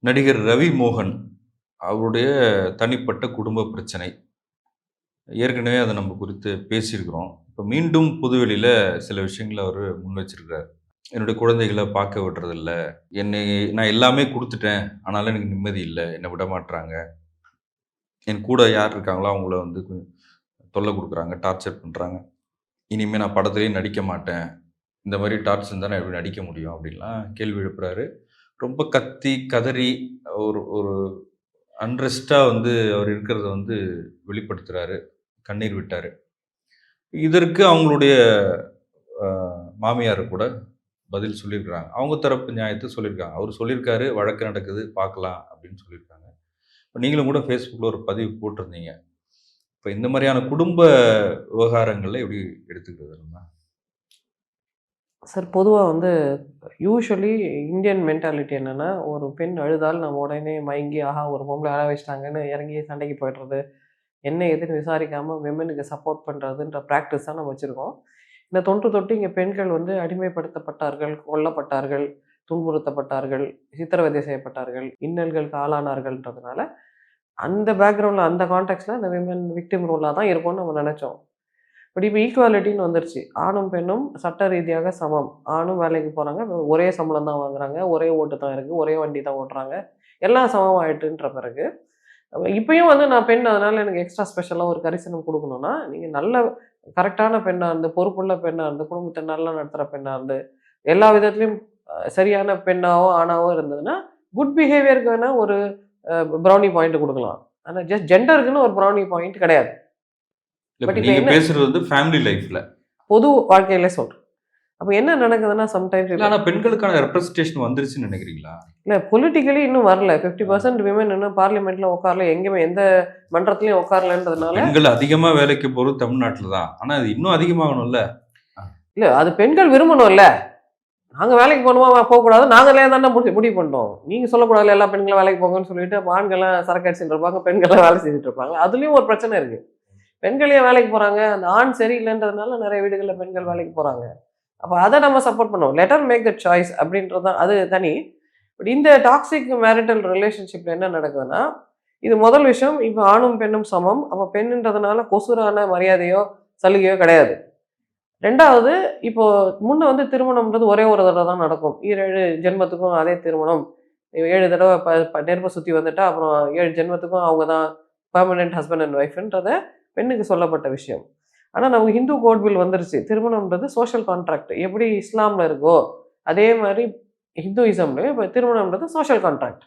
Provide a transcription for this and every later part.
நடிகர் ரவி மோகன் அவருடைய தனிப்பட்ட குடும்ப பிரச்சனை. ஏற்கனவே அத நம்ம குறித்து பேசியிருக்கிறோம். இப்ப மீண்டும் பொதுவெளியில சில விஷயங்கள அவரு முன் வச்சிருக்கிறார். என்னுடைய குழந்தைகள பார்க்க விடுறதில்ல. என்னை நான் எல்லாமே குடுத்துட்டேன். ஆனாலும் எனக்கு நிம்மதி இல்ல. என்ன விடமாட்றாங்க. என் கூட யார் இருக்காங்களோ அவங்கள வந்து தொல்ல குடுக்குறாங்க, டார்ச்சர் பண்றாங்க. இனிமே நான் படத்திலேயே நடிக்க மாட்டேன். இந்த மாரி டார்ச்சர் இருந்தா நான் எப்படி நடிக்க முடியும்? அப்படின்லாம் கேள்வி எழுப்புறாரு. ரொம்ப கத்தி, கதறி ஒரு ஒரு அன்ரெஸ்ட்டா வந்து அவர் இருக்கிறத வந்து வெளிப்படுத்துறாரு. கண்ணீர் விட்டாரு. இதற்கு அவங்களுடைய அ மாமியார் கூட பதில் சொல்லியிருக்கிறாங்க. அவங்க தரப்பு நியாயத்த சொல்லியிருக்காங்க. அவரு சொல்லியிருக்காரு, "வழக்கு நடக்குது, பார்க்கலாம்" அப்படின்னு சொல்லியிருக்காங்க. இப்ப நீங்களும் கூட Facebookல ஒரு பதிவு போட்டிருந்தீங்க. இப்ப இந்த மாரியான குடும்ப விவகாரங்கள்ல எப்படி எடுத்துக்கிறது நம்ம? சார் பொதுவா வந்து யூசுவலி இந்தியன் மென்டாலிட்டி என்னன்னா, ஒரு பெண் அழுதால் நம்ம உடனே மயங்கி, ஆஹா! ஒரு பொம்பள அழ வச்சுட்டாங்கன்னு இறங்கி சண்டைக்கு போயிடுறது. என்ன ஏதுன்னு விசாரிக்காம விமென்னுக்கு சப்போர்ட் பண்றதுன்ற பிராக்டிஸ் தான் நம்ம வச்சிருக்கோம். இந்த தொன்று தொட்டு இங்க பெண்கள் வந்து அடிமைப்படுத்தப்பட்டார்கள், கொல்லப்பட்டார்கள், துன்புறுத்தப்பட்டார்கள், சித்திரவதை செய்யப்பட்டார்கள், இன்னல்களுக்கு ஆளானார்கள்ன்றதுனால, அந்த பேக்கிரவுண்ட்ல அந்த கான்டெக்ஸ்ட்ல அந்த விமென் விக்டிம் ரோலா தான் இருக்கும்னு நம்ம நெனச்சோம். பட் இப்ப ஈக்குவாலிட்டின்னு வந்துருச்சு. ஆணும், பெண்ணும் சட்ட ரீதியாக சமம். ஆணும் வேலைக்கு போறாங்க. ஒரே சம்பளம் தான் வாங்குறாங்க. ஒரே ஓட்டு தான் இருக்கு. ஒரே வண்டி தான் ஓட்டுறாங்க. எல்லாம் சமமாயிட்டுன்ற பிறகு, இப்பயும் வந்து நான் பெண் அதனால எனக்கு எக்ஸ்ட்ரா ஸ்பெஷலா ஒரு கரிசனம் குடுக்கணும்னா, நீங்க நல்ல கரெக்ட்டான பெண்ணா இருந்து, பொறுப்புள்ள பெண்ணா இருந்து, குடும்பத்த நல்லா நடத்துற பெண்ணா இருந்து, எல்லா விதத்திலயும் சரியான பெண்ணாவோ, ஆணாவோ இருந்ததுன்னா, குட் பிஹேவியருக்கு வேணா ஒரு ப்ரௌனி பாயிண்ட் குடுக்கலாம். ஆனா ஜஸ்ட் ஜெண்டருக்குன்னு ஒரு ப்ரௌனி பாயிண்ட் கிடையாது. இல்ல பட் இப்ப இப்ப நீங்க என்ன பேசுறது வந்து ஃபேமிலி லைஃப்ல. பொது வாழ்க்கையில சொல்றேன். அப்ப என்ன நடக்குதுன்னா, சம்டைம்ஸ் இல்ல இப்ப ஆனா பெண்களுக்கான ரெப்ரசன்டேஷன் வந்துருச்சுன்னு நெனைக்கிறீங்களா? இல்ல பொலிட்டிக்கலி இன்னும் வரல. ஆ. 50% விமன் இன்னும் பார்லிமென்ட்ல உட்காரல. எங்கேயுமே எந்த மன்றத்திலயும் உட்காரலன்றதுனால, பெண்கள் அதிகமா வேலைக்கு போறது தமிழ்நாட்ல தான். ஆனா அது இன்னும் அதிகமாகணும்ல? ஆ. இல்ல அது பெண்கள் விரும்பணும்ல. நாங்க வேலைக்கு போணுமா, போக்கூடாது. நாங்களே தானே முடிவு பண்ணிட்டோம். நீங்க சொல்லக்கூடாதுல்ல எல்லா பெண்களும் வேலைக்கு போங்கன்னு சொல்லிட்டு, அப்ப ஆண்கள்லாம் சரக்கு அடிச்சுட்டு இருப்பாங்க, பெண்கள்லாம் வேலை செஞ்சுட்டு இருப்பாங்க. அதுலயும் ஒரு பிரச்சனை இருக்கு. பெண்கள் ஏன் வேலைக்கு போறாங்க? அந்த ஆண் சரியில்லன்றதுனால நெறைய வீடுகள்ல பெண்கள் வேலைக்கு போறாங்க. அப்ப அத நம்ம சப்போர்ட் பண்ணுவோம். Let her make the choice அப்படின்றது தான் அது தனி. பட் இந்த டாக்ஸிக் மேரிட்டல் ரிலேஷன்ஷிப்ல என்ன நடக்குதுன்னா, இது முதல் விஷயம். இப்ப ஆணும், பெண்ணும் சமம். அப்ப பெண்ணுன்றதுனால கொசுரான மரியாதையோ, சலுகையோ கிடையாது. 2வது இப்போ முன்ன வந்து திருமணம்ன்றது ஒரே ஒரு தடவ தான் நடக்கும். 7 ஜென்மத்துக்கும் அதே திருமணம். 7 தடவ நெருப்ப சுத்தி வந்துட்டா, அப்புறம் 7 ஜென்மத்துக்கும் அவங்க தான் பெர்மனன்ட் ஹஸ்பண்ட் அண்ட் ஒய்ஃப்ன்றத பெண்ணுக்கு சொல்லப்பட்ட விஷயம். ஆனா நமக்கு ஹிந்து கோட் வில் வந்துருச்சு. திருமணம்ன்றது சோஷியல் கான்ட்ராக்ட். எப்படி இஸ்லாம்ல இருக்கோ, அதே மாரி ஹிந்துயிசம்லயும் இப்ப திருமணம்ன்றது சோஷியல் கான்ட்ராக்ட்.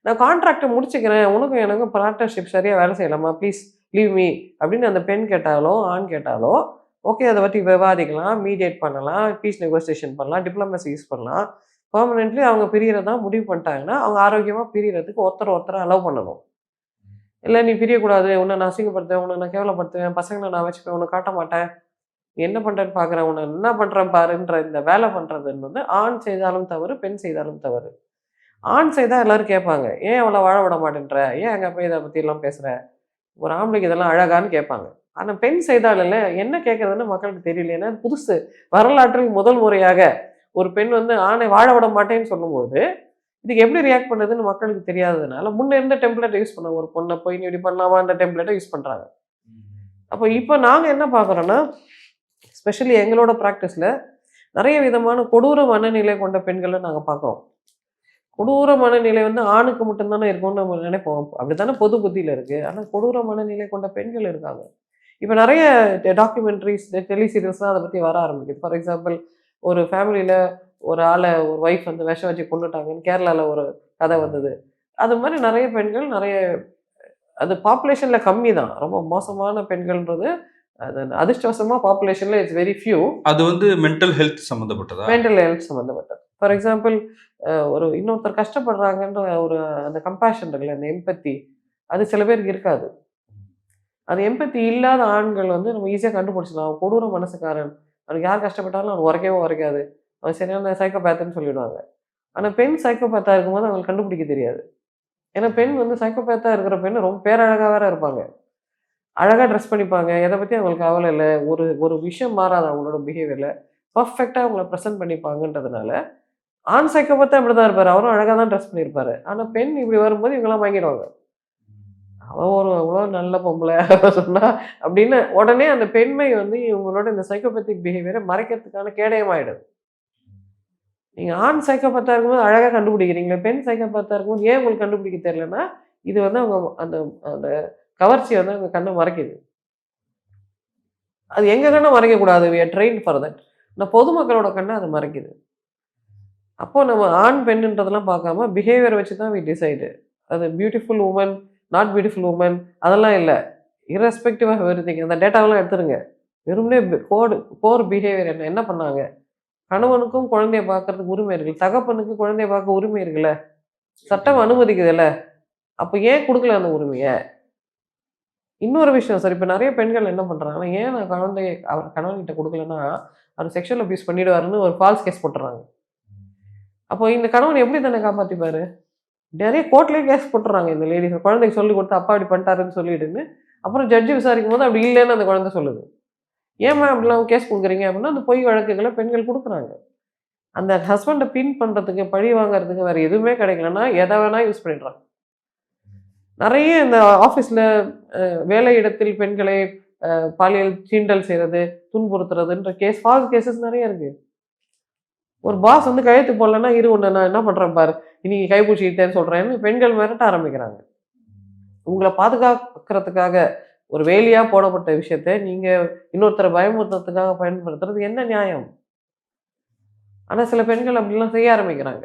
நான் கான்ட்ராக்ட்ட முடிச்சுக்கிறேன். உனக்கும் எனக்கும் பார்ட்னர்ஷிப் சரியா வேலை செய்யலாமா? ப்ளீஸ் லீவ் மீ அப்படின்னு அந்த பெண் கேட்டாலோ, ஆண் கேட்டாலோ, ஓகே அத பத்தி விவாதிக்கலாம், மீடியேட் பண்ணலாம், பீஸ் நெகோசியேஷன் பண்ணலாம், டிப்ளோமசி யூஸ் பண்ணலாம். பெர்மனன்ட்லி அவங்க பிரியறதா முடிவு பண்ணிட்டாங்கன்னா, அவங்க ஆரோக்கியமா பிரியறதுக்கு ஒருத்தர ஒருத்தர் அலோவ் பண்ணணும். இல்ல நீ பிரியக்கூடாது, உன்ன நான் அசிங்கப்படுத்துவேன், உன்ன நான் கேவலப்படுத்துவேன், பசங்கள நான் வச்சுப்பேன், உன்ன காட்ட மாட்டேன். நீ என்ன பண்றேன்னு பார்க்குறேன், உன்ன என்ன பண்றேன் பாருன்ற இந்த வேலை பண்றதுன்றது ஆண் செய்தாலும் தவறு, பெண் செய்தாலும் தவறு. ஆண் செய்தா எல்லாரும் கேட்பாங்க. "ஏன் அவள வாழ விட மாட்டேன்ற? ஏன் அங்க போய் இத பத்திலாம் பேசுற? ஒரு ஆம்பளைக்கு இதெல்லாம் அழகான்னு?" கேட்பாங்க. ஆனா பெண் செய்தால்ல, என்ன கேட்கிறதுன்னு மக்களுக்கு தெரியல. ஏன்னா அது புதுசு. வரலாற்றில் முதல் முறையாக ஒரு பெண் வந்து ஆணை வாழ விட மாட்டேன்னு சொல்லும்போது, இதுக்கு எப்படி ரியாக்ட் பண்றதுன்னு மக்களுக்கு தெரியாததுனால, முன்ன இருந்த டெம்ப்ளேட்ட யூஸ் பண்ண ஒரு பொண்ண போய் நீ இப்படி பண்ணலாமான்ற டெம்ப்ளேட்ட யூஸ் பண்றாங்க. அப்ப இப்ப நாங்க என்ன பார்க்குறோம்னா, ஸ்பெஷலி எங்களோட பிராக்டிஸ்ல நெறைய விதமான கொடூர மனநிலை கொண்ட பெண்கள நாங்க பார்க்குறோம். கொடூர மனநிலை வந்து ஆணுக்கு மட்டும் தானே இருக்கும்னு நம்ம நினைப்போம். அப்படித்தானே பொது புத்தியில இருக்கு. ஆனா கொடூர மனநிலை கொண்ட பெண்கள் இருக்காங்க. இப்ப நெறைய டாக்குமெண்ட்ரீஸ், டெலி சீரியல்ஸ்லாம் அத பத்தி வர ஆரம்பிக்குது. ஃபார் எக்ஸாம்பிள் ஒரு ஃபேமிலில ஒரு ஆள ஒரு ஒய்ஃப் வந்து விஷம் வச்சு கொன்னுட்டாங்கன்னு கேரளால ஒரு கதை வந்தது. அது மாரி நெறைய பெண்கள் நெறைய அது பாப்புலேஷன்ல கம்மி தான். ரொம்ப மோசமான பெண்கள்ன்றது அது அதிர்ஷ்டவசமா பாப்புலேஷன்ல இட்ஸ் வெரி ஃபியூ. அது வந்து மென்டல் ஹெல்த் சம்மந்தப்பட்டதா? மென்டல் ஹெல்த் சம்மந்தப்பட்டது. ஃபார் எக்ஸாம்பிள் ஒரு இன்னொருத்தர் கஷ்டப்படுறாங்கன்ற ஒரு அந்த கம்பேஷன் இருக்குல்ல, அந்த எம்பத்தி அது சில பேருக்கு இருக்காது. அது எம்பத்தி இல்லாத ஆண்கள் வந்து நம்ம ஈஸியா கண்டுபிடிச்சிடலாம். அவன் கொடூர மனசுக்காரன். அவனுக்கு யார் கஷ்டப்பட்டாலும் அவனுக்கு உரைக்கவே உரைக்காது. அவன் சரியான சைக்கோபேத்துன்னு சொல்லிடுவாங்க. ஆனா பெண் சைக்கோபேத்தா இருக்கும்போது அவங்களுக்கு கண்டுபிடிக்க தெரியாது. ஏன்னா பெண் வந்து சைக்கோபேத்தா இருக்கிற பெண் ரொம்ப பேரழகா வேற இருப்பாங்க. அழகா ட்ரெஸ் பண்ணிப்பாங்க. எத பத்தியும் அவங்களுக்கு கவலை இல்ல. ஒரு ஒரு விஷயம் மாறாது அவங்களோட பிஹேவியர்ல. பெர்ஃபெக்ட்டா அவங்கள பிரசன்ட் பண்ணிப்பாங்கன்றதுனால ஆண் சைக்கோபத்தா இப்படிதான் இருப்பாரு. அவரும் அழகா தான் ட்ரெஸ் பண்ணியிருப்பாரு. ஆனா பெண் இப்படி வரும்போது இவங்கலாம் வாங்கிடுவாங்க. அவ ஒரு எவ்வளோ நல்ல பொம்பளை சொன்னா அப்படின்னு உடனே அந்த பெண்மை வந்து இவங்களோட இந்த சைக்கோபேத்திக் பிஹேவியரை மறைக்கிறதுக்கான கேடயமாயிடுது. நீங்க ஆண் சைக்கோபேத்தா இருக்கும்போது அழகா கண்டுபிடிக்கிறீங்களே, பெண் சைக்கோபேத்தா இருக்கும்போது ஏன் உங்களுக்கு கண்டுபிடிக்க தெரியலன்னா, இது வந்து அவங்க அந்த அந்த கவர்ச்சி வந்து அவங்க கண்ண மறைக்குது. அது எங்க கண்ண மறைக்கக்கூடாது. We are trained for that. ஆனா பொதுமக்களோட கண்ண அது மறைக்குது. அப்போ நம்ம ஆண், பெண்ணுன்றதெல்லாம் பார்க்காம பிஹேவியர் வச்சு தான் வி டிசைடு. அது beautiful woman, not beautiful woman அதெல்லாம் இல்ல. இர்ரெஸ்பெக்டிவ் ஆஃப் எவ்ரிதிங் அந்த டேட்டாவெல்லாம் எடுத்துருங்க. வெறுமனே கோர் பிஹேவியர் என்ன என்ன பண்ணாங்க? கணவனுக்கும் குழந்தைய பார்க்கறதுக்கு உரிமை இருக்கு. தகப்பனுக்கு குழந்தைய பார்க்க உரிமை இருக்குல்ல. சட்டம் அனுமதிக்குதுல்ல. அப்ப ஏன் குடுக்கல அந்த உரிமைய? இன்னொரு விஷயம் சார், இப்ப நெறைய பெண்கள் என்ன பண்றாங்கன்னா, ஏன் நான் குழந்தைய அவர் கணவன்கிட்ட குடுக்கலன்னா, அவர் செக்ஷுவல் அபியூஸ் பண்ணிடுவாருன்னு ஒரு ஃபால்ஸ் கேஸ் போட்டுர்றாங்க. அப்போ இந்த கணவன் எப்படி தன்னை காப்பாத்திப்பாரு? நெறைய கோர்ட்லயே கேஸ் போட்டுர்றாங்க இந்த லேடீஸ். குழந்தைக்கு சொல்லிக் குடுத்து அப்பா இப்படி பண்ணிட்டாருன்னு சொல்லிடுன்னு. அப்புறம் ஜட்ஜ் விசாரிக்கும்போது அப்படி இல்லன்னு அந்த குழந்தை சொல்லுது. ஏம்மா அப்படிலாம் கேஸ் குடுக்குறீங்க அப்படின்னா, அந்த பொய் வழக்குகள பெண்கள் குடுக்குறாங்க. அந்த ஹஸ்பண்ட பின் பண்றதுக்கு, பழி வாங்குறதுக்கு வேற எதுவுமே கிடைக்கலன்னா, எத வேணா யூஸ் பண்ணிடுறாங்க. நெறைய இந்த ஆஃபீஸ்ல வேலை இடத்தில் பெண்களை பாலியல் சீண்டல் செய்றது, துன்புறுத்துறதுன்ற ஃபால்ஸ் கேஸஸ் நெறைய இருக்கு. ஒரு பாஸ் வந்து கையெழுத்து போடலன்னா, இரு உன்ன நான் என்ன பண்றேன் பாரு. இன்னைக்கு கைபூச்சி இட்டேன்னு சொல்றேன்னு பெண்கள் மிரட்ட ஆரம்பிக்கிறாங்க. உங்கள பாதுகாக்கிறதுக்காக ஒரு வேலியா போடப்பட்ட விஷயத்த நீங்க இன்னொருத்தர பயமுறுத்துறதுக்காக பயன்படுத்துறது என்ன நியாயம்? ஆனா சில பெண்கள் அப்படிலாம் செய்ய ஆரம்பிக்கிறாங்க.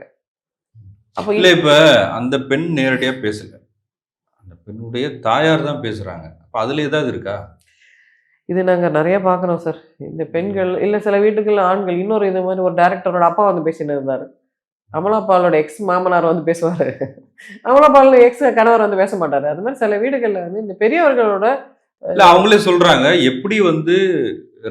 அப்ப இல்ல இப்ப அந்த பெண் நேரடியா பேசல. அந்த பெண்ணுடைய தாயார் தான் பேசுறாங்க. அப்ப அதுல ஏதாவது இருக்கா? இது நாங்க நெறைய பார்க்குறோம் சார். இந்த பெண்கள் இல்ல சில வீட்டுகள்ல ஆண்கள் இன்னொரு இது மாரி ஒரு டைரக்டரோட அப்பா வந்து பேசின்னு இருந்தாரு. அமலா பாலோட எக்ஸ் மாமனார் வந்து பேசுவாரு. அமலா பாலோட எக்ஸ் கணவர் வந்து பேச மாட்டாரு. அது மாரி சில வீடுகள்ல வந்து இந்த பெரியவர்களோட இல்ல அவங்களே சொல்றாங்க. எப்படி வந்து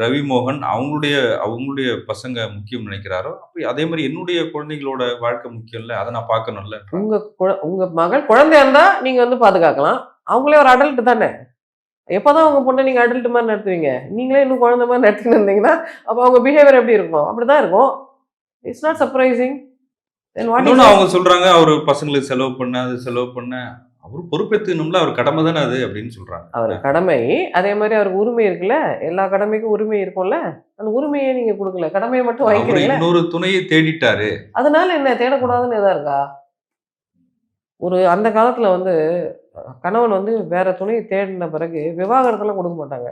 ரவி மோகன் அவங்களுடைய அவங்களுடைய பசங்க முக்கியம்னு நினைக்கிறாரோ, அப்ப அதே மாரி என்னுடைய குழந்தைகளோட வாழ்க்கை முக்கியம்ல. அத நான் பார்க்கணும்லன்றாங்க. உங்க மகள் குழந்தையா இருந்தா நீங்க வந்து பாதுகாக்கலாம். அவங்களே ஒரு அடல்ட் தானே! எப்பதான் உங்க பொண்ண நீங்க அடல்ட் மாரி நடத்துவீங்க? நீங்களே இன்னும் குழந்தை மாரி நடத்தின்னு இருந்தீங்கன்னா, அப்ப அவங்க பிஹேவியர் எப்படி இருக்கும்? அப்படிதான் இருக்கும். It's not surprising. Then what is இன்னொன்னு அவங்க சொல்றாங்க, அவரு பசங்களுக்கு செலவு பண்ண, அது செலவு பண்ண. அவரு பொறுப்பேத்துக்கணும்ல. அவர் கடமை தானே அது அப்படின்னு சொல்றாங்க. அவர் கடமை. அதே மாரி அவருக்கு உரிமை இருக்குல்ல. எல்லா கடமைக்கும் உரிமை இருக்கும்ல. அந்த உரிமைய நீங்க குடுக்கல. கடமைய மட்டும் அவரு வாங்கிக்கிறீங்களே. இன்னொரு துணையை தேடிட்டாரு. அதனால என்ன தேடக்கூடாதுன்னு எதா இருக்கா? ஒரு அந்த காலத்துல வந்து கணவன் வந்து வேற துணைய தேடின பிறகு விவாகரத்தெல்லாம் குடுக்க மாட்டாங்க.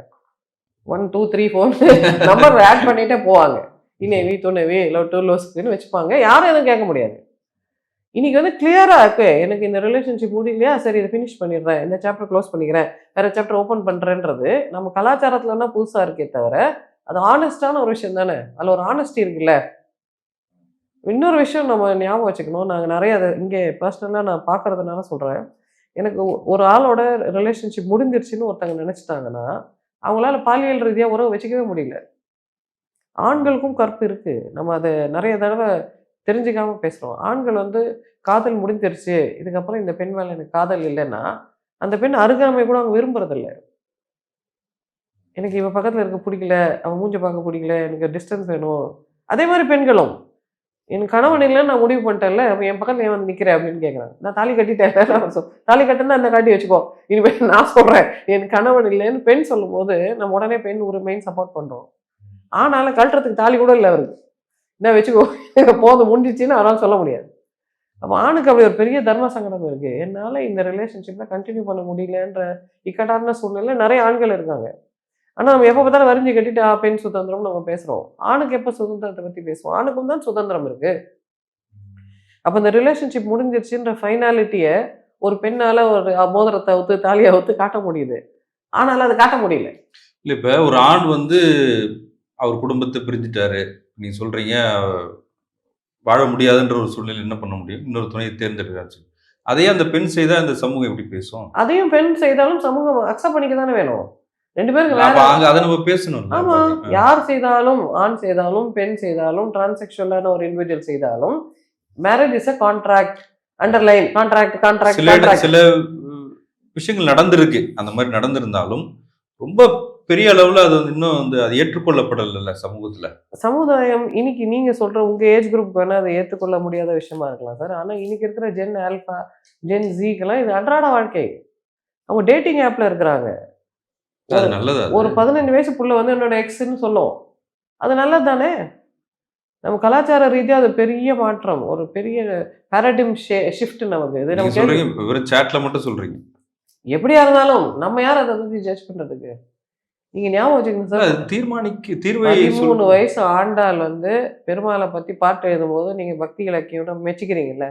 1, 2, 3, 4 நம்பர் ஆட் பண்ணிட்டே போவாங்க. இணைவி, துணைவி, லவ் டு லோஸ்க்குன்னு வச்சுப்பாங்க. யாரும் எதுவும் கேட்க முடியாது. இன்னைக்கு வந்து கிளியரா இருக்கு. எனக்கு இந்த ரிலேஷன்ஷிப் முடியலையா? சரி இத ஃபினிஷ் பண்ணிடுறேன். இந்த சாப்டர் க்ளோஸ் பண்ணிக்கிறேன். வேற சாப்டர் ஓப்பன் பண்றேன்றது நம்ம கலாச்சாரத்துல வேணா புதுசா இருக்கே தவிர, அது ஹானஸ்ட்டான ஒரு விஷயம் தானே. அதுல ஒரு ஹானஸ்டி இருக்குல்ல. இன்னொரு விஷயம் நம்ம ஞாபகம் வச்சுக்கணும். நாங்க நெறைய அத இங்கே பெர்சனலா நான் பார்க்கறதுனால சொல்றேன். எனக்கு ஒரு ஆளோட ரிலேஷன்ஷிப் முடிஞ்சிருச்சுன்னு ஒருத்தங்க நெனச்சுட்டாங்கன்னா, அவங்களால பாலியல் ரீதியா உறவு வச்சுக்கவே முடியல. ஆண்களுக்கும் கற்பு இருக்கு. நம்ம அத நெறைய தடவ தெரிஞ்சுக்காம பேசுறோம். ஆண்கள் வந்து காதல் முடிஞ்சிருச்சு. இதுக்கப்புறம் இந்த பெண் மேல எனக்கு காதல் இல்லன்னா, அந்த பெண் அருகாமை கூட அவங்க விரும்புறதில்ல. எனக்கு இவ பக்கத்துல இருக்க புடிக்கல. அவ மூஞ்ச பார்க்க புடிக்கல. எனக்கு டிஸ்டன்ஸ் வேணும். அதே மாரி பெண்களும். என் கணவன் இல்லன்னு நான் முடிவு பண்ணிட்டேன்ல. அப்ப என் பக்கத்துல ஏன் வந்து நிக்கிற? அப்படின்னு கேட்குறாங்க. நான் தாலி கட்டிட்டேன்ல. தாலி கட்டுனா அந்த காட்டி வச்சுக்கோ. இனிமே நான் சொல்றேன். என் கணவன் இல்லன்னு பெண் சொல்லும்போது, நம்ம உடனே பெண் உரிமைன்னு சப்போர்ட் பண்றோம். ஆனாலும் கழட்டுறதுக்கு தாலி கூட இல்ல அவருக்கு. இந்தா வச்சுக்கோ. போதும் முடிஞ்சிச்சுன்னு அவரால சொல்ல முடியாது. அப்ப ஆணுக்கு அப்படி ஒரு பெரிய தர்ம சங்கடம் இருக்கு. என்னால இந்த ரிலேஷன்ஷிப்ல கன்டின்யூ பண்ண முடியலன்ற இக்கட்டான சூழ்நிலையில நெறைய ஆண்கள் இருக்காங்க. ஆனா நம்ம எப்ப பார்த்தாலும் வரிஞ்சு கட்டிட்டு பெண் சுதந்திரம்னு நம்ம பேசுறோம். ஆணுக்கு எப்ப சுதந்திரத்த பத்தி பேசுவோம்? ஆணுக்கும் தான் சுதந்திரம் இருக்கு. அப்ப இந்த ரிலேஷன்ஷிப் முடிஞ்சிருச்சுன்ற ஃபைனாலிட்டிய ஒரு பெண்ணால ஒரு மோதிரத்த அவுத்து, தாலிய அவுத்து காட்ட முடியுது. ஆனால அத காட்ட முடியல. இல்ல இப்ப ஒரு ஆண் வந்து அவர் குடும்பத்த பிரிஞ்சுட்டாரு. நீங்க சொல்றீங்க வாழ முடியாதுன்ற ஒரு சூழ்நிலையில என்ன பண்ண முடியும்? இன்னொரு துணையை தேர்ந்தெடுக்கிறாச்சு. அதையே அந்த பெண் செய்தா இந்த சமூகம் எப்படி பேசும்? அதையும் பெண் செய்தாலும் சமூகம் அக்செப்ட் பண்ணிக்க தானே வேணும். 2 பேருக்கு வேற அப்ப அங்க அத நம்ம பேசணும்ல. ஆமா. யார் செய்தாலும், ஆண் செய்தாலும், பெண் செய்தாலும், டிரான்ஸெக்சுவலான ஒரு இண்டிவிஜுவல் செய்தாலும், marriage is a contract. Underline contract, contract, சில கான்ட்ராக்ட். சில விஷயங்கள் நடந்திருக்கு. அந்த மாரி நடந்திருந்தாலும், ரொம்ப பெரிய அளவுல அது வந்து இன்னும் வந்து அது ஏற்றுக்கொள்ளப்படல சமூகத்துல. சமுதாயம் இன்னைக்கு நீங்க சொல்ற உங்க ஏஜ் குரூப் வேணா அதை ஏற்றுக்கொள்ள முடியாத விஷயமா இருக்கலாம் சார். ஆனா இன்னைக்கு இருக்கிற ஜென் ஆல்பா, ஜென் ஜீக்கெல்லாம் இது அன்றாட வாழ்க்கை. அவங்க டேட்டிங் ஆப்ல இருக்கிறாங்க. அது ஒரு நல்லதா அது? ஒரு 15 வயசு புள்ள வந்து என்னோட எக்ஸ்ன்னு சொல்லும். அது நல்லது தானே! நம்ம கலாச்சார ரீதியா அது பெரிய மாற்றம். ஒரு பெரிய பாராடிம் ஷிஃப்ட் நமக்கு. இது நீங்க நம்ம கேள்வி சொல்றீங்க இப்ப வெறும் சேட்ல மட்டும் சொல்றீங்க. எப்படியா இருந்தாலும் நம்ம யார் அத பத்தி ஜட்ஜ் பண்றதுக்கு? நீங்க ஞாபகம் வச்சுக்கங்க இல்ல அது சார். தீர்வை 13 சொல்றது. வயசு ஆண்டாள் வந்து பெருமாள பத்தி பாட்டு எழுதும்போது நீங்க பக்தி இலக்கியோட மெச்சுக்கிறீங்கல்ல.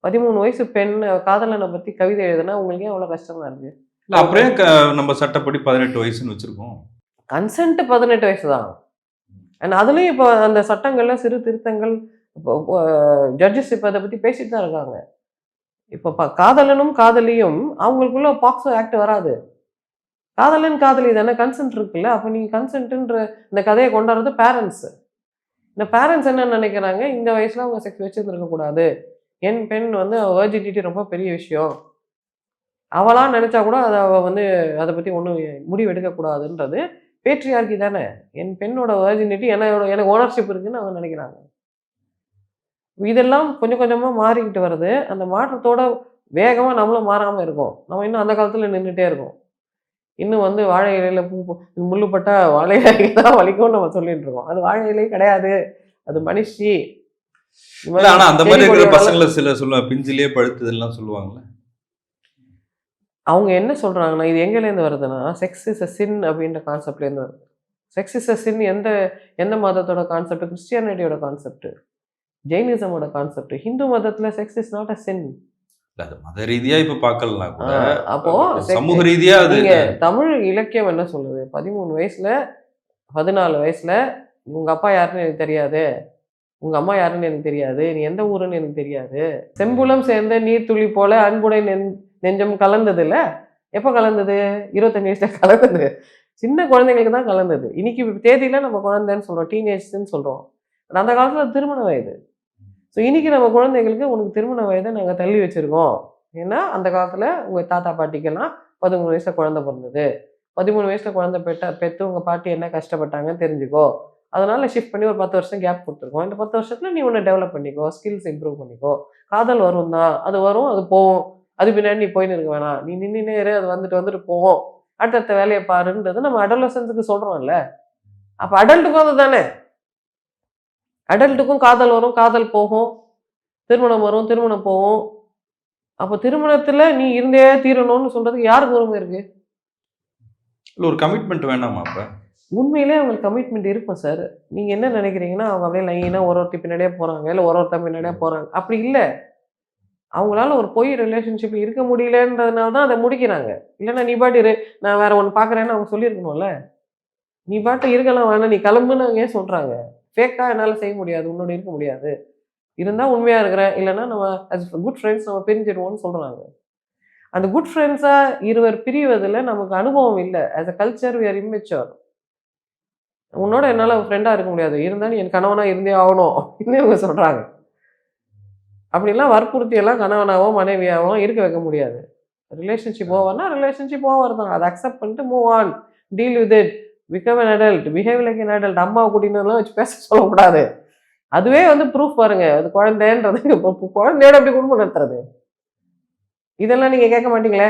13 வயசு பெண் காதலன பத்தி கவிதை எழுதுனா உங்களுக்கு ஏன் அவ்வளோ கஷ்டமா இருக்கு? இல்ல அப்புறம் ஏன் நம்ம சட்டப்படி 18 வயசுன்னு வச்சிருக்கோம்? கன்சென்ட் 18 வயசு தான். அண்ட் அதுலயும் இப்போ அந்த சட்டங்கள்ல சிறு திருத்தங்கள் இப்போ ஜட்ஜஸ் இப்ப அத பத்தி பேசிட்டு தான் இருக்காங்க. இப்ப காதலனும் காதலியும் அவங்களுக்குள்ள பாக்ஸோ ஆக்ட் வராது. காதலன் காதலி தானே கன்சென்ட் இருக்குல்ல. அப்ப நீங்க கன்சென்ட்ன்ற இந்த கதைய கொண்டாடுறது பேரண்ட்ஸ். இந்த பேரண்ட்ஸ் என்ன நினைக்கிறாங்க, இந்த வயசுல அவங்க செக்ஸ் வச்சிருந்திருக்க கூடாது. என் பெண் வந்து வெர்ஜினிட்டி ரொம்ப பெரிய விஷயம். அவளா நினைச்சா கூட அவ வந்து அத பத்தி ஒண்ணும் முடிவு எடுக்கக்கூடாதுன்றது பேட்ரியார்கி தானே. என் பெண்ணோட வெர்ஜினிட்டி எனக்கு ஓனர்ஷிப் இருக்குன்னு அவங்க நினைக்கிறாங்க. இதெல்லாம் கொஞ்சம் கொஞ்சமா மாறிக்கிட்டு வருது. அந்த மாற்றத்தோட வேகமா நம்மளும் மாறாம இருக்கோம். நம்ம இன்னும் அந்த காலத்துல நின்னுட்டே இருக்கோம். இன்னும் வந்து வாழை இலையில முள்ளு பட்டா வாழை இலைக்கு தான் வலிக்கும்னு நம்ம சொல்லிட்டு இருக்கோம். அது வாழை இலை கிடையாது. அது மனுஷி. இந்த இல்ல மாதிரி ஆனா அந்த செடி மாரி இருக்கிற கொடியோட பசங்கள சில சொல்லுவாங்க, பிஞ்சிலேயே பழுத்ததுலாம் சொல்லுவாங்கல்ல. அவங்க என்ன சொல்றாங்கன்னா, இது எங்கேருந்து வருதுன்னா, செக்ஸ் இஸ் அ சின் அப்படின்ற கான்செப்ட்லேருந்து வருது. செக்ஸ் இஸ் அ சின் எந்த எந்த மதத்தோட கான்செப்ட்? கிறிஸ்டியானிட்டியோட கான்செப்ட். ஜெயினிசமோட கான்செப்ட். ஹிந்து மதத்துல செக்ஸ் இஸ் நாட் அ சின். இல்ல அது மத ரீதியா இப்ப பார்க்கலனா ஆ கூட, அப்போ சமூக ரீதியா அது நீங்க தமிழ் இலக்கியம் என்ன சொல்லுது? 13 வயசுல, 14 வயசுல உங்க அப்பா யாருன்னு எனக்கு தெரியாது. உங்க அம்மா யாருன்னு எனக்கு தெரியாது. நீ எந்த ஊருன்னு எனக்கு தெரியாது. செம்புலம் சேர்ந்த நீர்த்துளி போல அன்புடை நெஞ்சம் கலந்ததுல்ல. எப்ப கலந்தது? 25 வயசுல கலந்தது. சின்ன குழந்தைங்களுக்கு தான் கலந்தது. இன்னைக்கு தேதியில நம்ம குழந்தைன்னு சொல்றோம். டீனேஜ்ன்னு சொல்றோம். ஆனா அந்த காலத்துல திருமண வயது. ஸோ இன்னைக்கு நம்ம குழந்தைகளுக்கு உனக்கு திருமண வயதை நாங்க தள்ளி வச்சிருக்கோம். ஏன்னா அந்த காலத்துல உங்க தாத்தா பாட்டிக்கெல்லாம் 13 வயசுல குழந்தை பிறந்தது. 13 வயசுல குழந்தை பெத்து உங்க பாட்டி என்ன கஷ்டப்பட்டாங்கன்னு தெரிஞ்சுக்கோ. அதனால ஷிஃப்ட் பண்ணி ஒரு 10 வருஷம் கேப் குடுத்துருக்கோம். இந்த 10 வருஷத்துல நீ உன்ன டெவலப் பண்ணிக்கோ. ஸ்கில்ஸ் இம்ப்ரூவ் பண்ணிக்கோ. காதல் வரும் தான். அது வரும், அது போகும். அது பின்னாடி நீ போயின்னு இருக்க வேணாம். நீ நின்னுனே இரு. அது வந்துட்டு வந்துட்டு போகும். அடுத்தடுத்த வேலைய பாருன்றது நம்ம அடோலசன்ஸ்க்கு சொல்றோம்ல. அப்ப அடல்ட்டுக்கும் அதுதானே. அடல்ட்டுக்கும் காதல் வரும், காதல் போகும். திருமணம் வரும், திருமணம் போகும். அப்ப திருமணத்துல நீ இருந்தே தீரணும்னு சொல்றதுக்கு யாருக்கு உரிமை இருக்கு? இல்ல ஒரு கமிட்மெண்ட் வேணாமா அப்ப? உண்மையிலேயே அவங்களுக்கு கமிட்மெண்ட் இருக்கும் சார். நீங்க என்ன நினைக்கிறீங்கன்னா, அவங்க அப்படியே லைனா ஒருத்தி பின்னாடியே போறாங்க. இல்ல ஒருத்தன் பின்னாடியே போறாங்க. அப்படி இல்ல. அவங்களால ஒரு பொய் ரிலேஷன்ஷிப் இருக்க முடியலன்றதுனால தான் அத முடிக்கிறாங்க. இல்லன்னா நீ பாட்டு இரு. நான் வேற ஒண்ணு பார்க்குறேன்னு அவங்க சொல்லியிருக்கணும்ல. நீ பாட்டு இருக்கலாம் வேணாம். நீ கிளம்புன்னு அவங்க ஏன் சொல்றாங்க? ஃபேக்கா என்னால செய்ய முடியாது. உன்னோட இருக்க முடியாது. இருந்தா உண்மையா இருக்கிறேன். இல்லன்னா நம்ம அஸ் குட் ஃபிரெண்ட்ஸ் நம்ம பிரிஞ்சிடுவோம்னு சொல்றாங்க. அந்த குட் ஃபிரெண்ட்ஸா இருவர் பிரிவதில நமக்கு அனுபவம் இல்ல. As a culture we are immature. உன்னோட என்னால ஃப்ரெண்டா இருக்க முடியாது. இருந்தா நீ என் கணவனா இருந்தே ஆகணும். அப்படின்னு இவங்க சொல்றாங்க. அப்படிலாம் வற்புறுத்தி எல்லாம் கணவனாவோ, மனைவியாவோ இருக்க வைக்க முடியாது. ரிலேஷன்ஷிப் ஓவர்னா ரிலேஷன்ஷிப் ஓவர் தான். அத அக்செப்ட் பண்ணிட்டு move on. Deal with it. Become an adult. Behave like an adult. அம்மாவ கூட்டின்னுலாம் வச்சு பேச சொல்லக்கூடாது. அதுவே வந்து ப்ரூஃப் பாருங்க. அது குழந்தைன்றது. குழந்தையோட எப்படி குடும்பம் நடத்துறது? இதெல்லாம் நீங்க கேட்க மாட்டீங்களே?